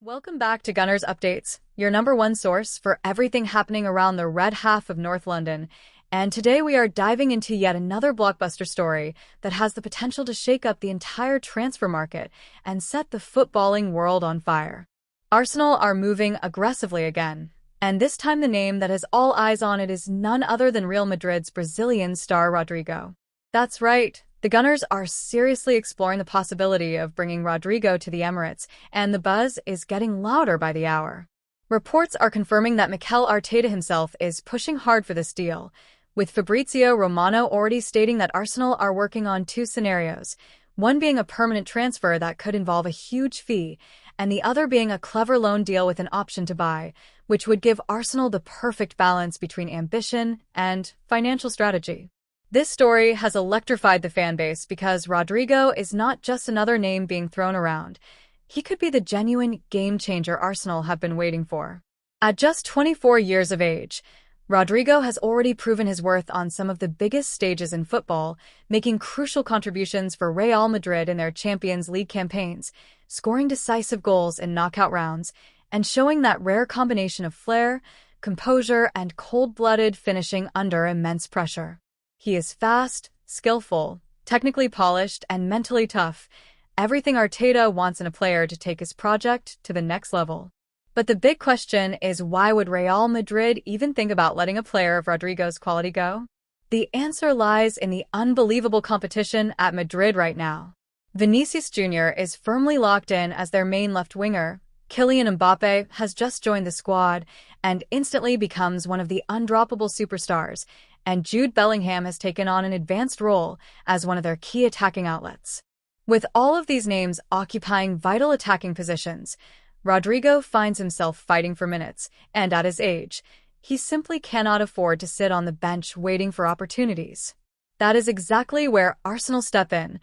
Welcome back to Gunners Updates, your number one source for everything happening around the red half of North London. And today we are diving into yet another blockbuster story that has the potential to shake up the entire transfer market and set the footballing world on fire. Arsenal are moving aggressively again, and this time the name that has all eyes on it is none other than Real Madrid's Brazilian star Rodrygo. That's right. The Gunners are seriously exploring the possibility of bringing Rodrigo to the Emirates, and the buzz is getting louder by the hour. Reports are confirming that Mikel Arteta himself is pushing hard for this deal, with Fabrizio Romano already stating that Arsenal are working on two scenarios, one being a permanent transfer that could involve a huge fee, and the other being a clever loan deal with an option to buy, which would give Arsenal the perfect balance between ambition and financial strategy. This story has electrified the fanbase because Rodrigo is not just another name being thrown around. He could be the genuine game-changer Arsenal have been waiting for. At just 24 years of age, Rodrigo has already proven his worth on some of the biggest stages in football, making crucial contributions for Real Madrid in their Champions League campaigns, scoring decisive goals in knockout rounds, and showing that rare combination of flair, composure, and cold-blooded finishing under immense pressure. He is fast, skillful, technically polished, and mentally tough, everything Arteta wants in a player to take his project to the next level. But the big question is, why would Real Madrid even think about letting a player of Rodrigo's quality go? The answer lies in the unbelievable competition at Madrid right now. Vinicius Jr. is firmly locked in as their main left winger. Kylian Mbappe has just joined the squad and instantly becomes one of the undroppable superstars, and Jude Bellingham has taken on an advanced role as one of their key attacking outlets. With all of these names occupying vital attacking positions, Rodrigo finds himself fighting for minutes, and at his age, he simply cannot afford to sit on the bench waiting for opportunities. That is exactly where Arsenal step in,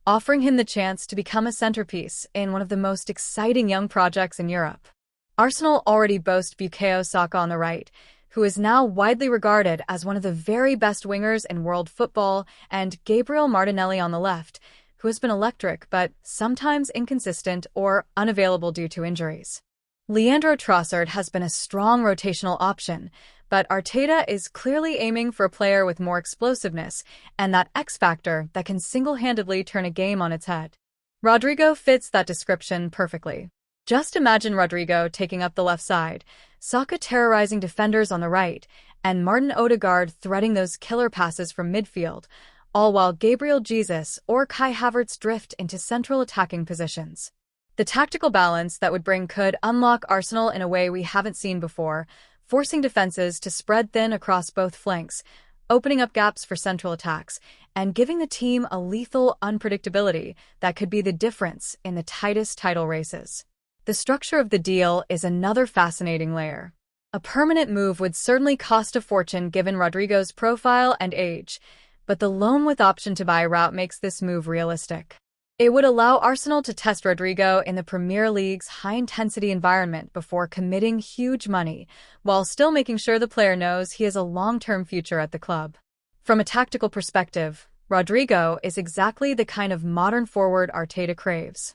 offering him the chance to become a centerpiece in one of the most exciting young projects in Europe. Arsenal already boast Bukayo Saka on the right, who is now widely regarded as one of the very best wingers in world football, and Gabriel Martinelli on the left, who has been electric but sometimes inconsistent or unavailable due to injuries. Leandro Trossard has been a strong rotational option, but Arteta is clearly aiming for a player with more explosiveness and that X factor that can single-handedly turn a game on its head. Rodrigo fits that description perfectly. Just imagine Rodrigo taking up the left side, Saka terrorizing defenders on the right, and Martin Odegaard threading those killer passes from midfield, all while Gabriel Jesus or Kai Havertz drift into central attacking positions. The tactical balance that would bring could unlock Arsenal in a way we haven't seen before, forcing defenses to spread thin across both flanks, opening up gaps for central attacks, and giving the team a lethal unpredictability that could be the difference in the tightest title races. The structure of the deal is another fascinating layer. A permanent move would certainly cost a fortune given Rodrigo's profile and age, but the loan with option to buy route makes this move realistic. It would allow Arsenal to test Rodrigo in the Premier League's high-intensity environment before committing huge money, while still making sure the player knows he has a long-term future at the club. From a tactical perspective, Rodrigo is exactly the kind of modern forward Arteta craves.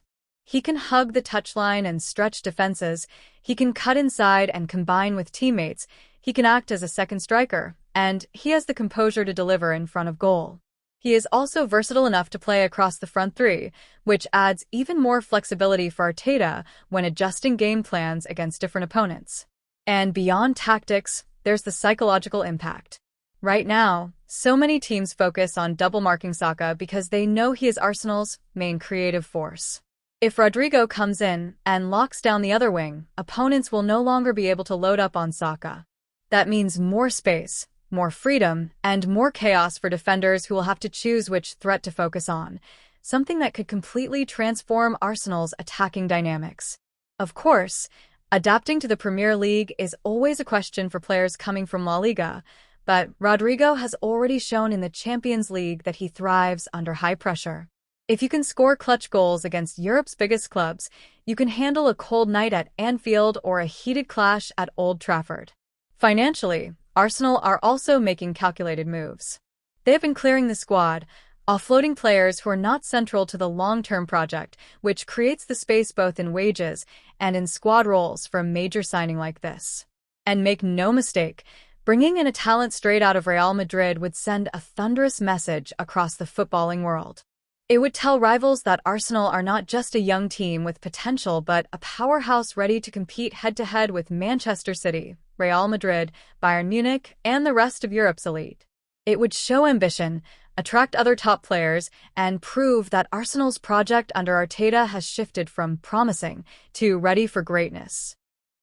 He can hug the touchline and stretch defenses, he can cut inside and combine with teammates, he can act as a second striker, and he has the composure to deliver in front of goal. He is also versatile enough to play across the front three, which adds even more flexibility for Arteta when adjusting game plans against different opponents. And beyond tactics, there's the psychological impact. Right now, so many teams focus on double-marking Saka because they know he is Arsenal's main creative force. If Rodrigo comes in and locks down the other wing, opponents will no longer be able to load up on Saka. That means more space, more freedom, and more chaos for defenders who will have to choose which threat to focus on, something that could completely transform Arsenal's attacking dynamics. Of course, adapting to the Premier League is always a question for players coming from La Liga, but Rodrigo has already shown in the Champions League that he thrives under high pressure. If you can score clutch goals against Europe's biggest clubs, you can handle a cold night at Anfield or a heated clash at Old Trafford. Financially, Arsenal are also making calculated moves. They have been clearing the squad, offloading players who are not central to the long-term project, which creates the space both in wages and in squad roles for a major signing like this. And make no mistake, bringing in a talent straight out of Real Madrid would send a thunderous message across the footballing world. It would tell rivals that Arsenal are not just a young team with potential but a powerhouse ready to compete head-to-head with Manchester City, Real Madrid, Bayern Munich, and the rest of Europe's elite. It would show ambition, attract other top players, and prove that Arsenal's project under Arteta has shifted from promising to ready for greatness.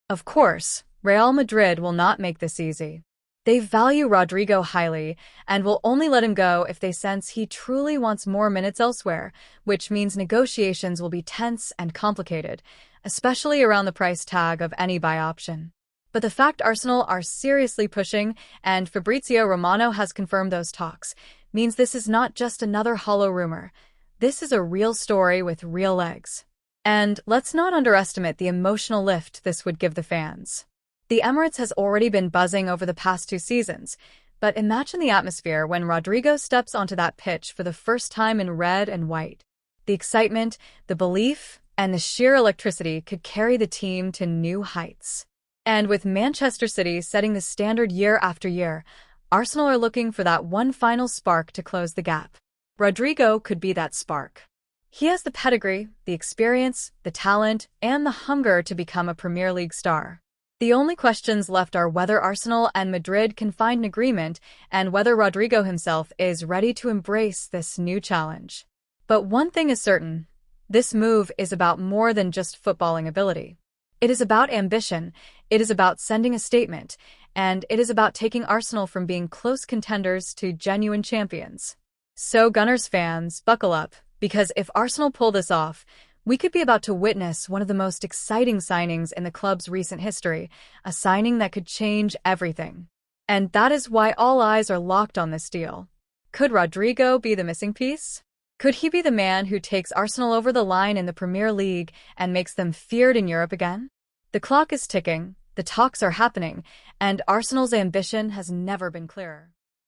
Of course, Real Madrid will not make this easy. They value Rodrygo highly and will only let him go if they sense he truly wants more minutes elsewhere, which means negotiations will be tense and complicated, especially around the price tag of any buy option. But the fact Arsenal are seriously pushing, and Fabrizio Romano has confirmed those talks, means this is not just another hollow rumor. This is a real story with real legs. And let's not underestimate the emotional lift this would give the fans. The Emirates has already been buzzing over the past 2 seasons, but imagine the atmosphere when Rodrigo steps onto that pitch for the first time in red and white. The excitement, the belief, and the sheer electricity could carry the team to new heights. And with Manchester City setting the standard year after year, Arsenal are looking for that one final spark to close the gap. Rodrigo could be that spark. He has the pedigree, the experience, the talent, and the hunger to become a Premier League star. The only questions left are whether Arsenal and Madrid can find an agreement and whether Rodrigo himself is ready to embrace this new challenge. But one thing is certain, this move is about more than just footballing ability. It is about ambition, it is about sending a statement, and it is about taking Arsenal from being close contenders to genuine champions. So Gunners fans, buckle up, because if Arsenal pull this off, we could be about to witness one of the most exciting signings in the club's recent history, a signing that could change everything. And that is why all eyes are locked on this deal. Could Rodrigo be the missing piece? Could he be the man who takes Arsenal over the line in the Premier League and makes them feared in Europe again? The clock is ticking, the talks are happening, and Arsenal's ambition has never been clearer.